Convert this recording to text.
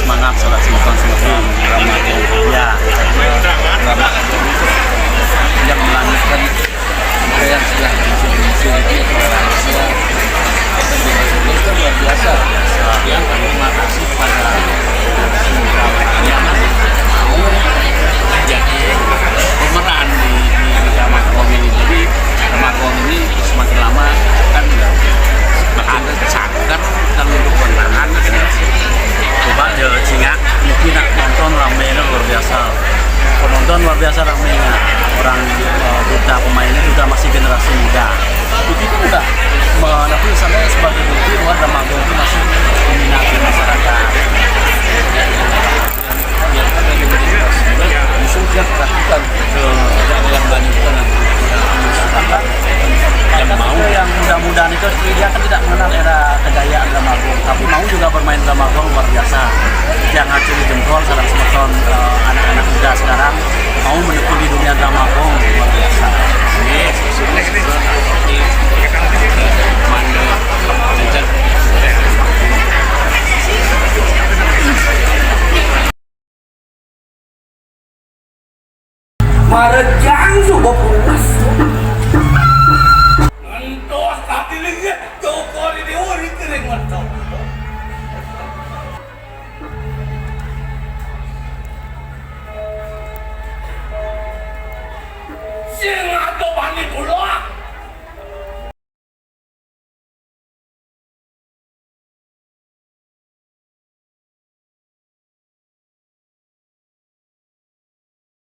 semangat saudara semoga Ramadan ya Ramadan yang melanjutkan apa yang sudah dimiliki toleransi itu luar biasa ya. Terima kasih pada yang mau jadi pemeran di Ramakong ini. Jadi Ramakong ini semakin lama kan ada caker dan untuk penangan coba dia singa mungkin nonton ramenya luar biasa, penonton luar biasa ramenya, orang Buddha pemainnya juga masih generasi muda begitu muda, tapi saya sebagai bukti bahwa Ramakong itu masih diminati masyarakat. Yang ada di generasi muda justru dia perhatikan ke yang banyak yang mau yang muda-mudaan itu dia kan tidak mengenal era kejayaan Ramakong, tapi mau juga bermain Ramakong luar biasa. Yang acuri jempol sarang semeton anak-anak muda sekarang mau menekuni dunia Ramakong luar biasa. Marejang subuh pulas. Entos tapi lagi toko di ori kering mantap. Sing atau bani pulau.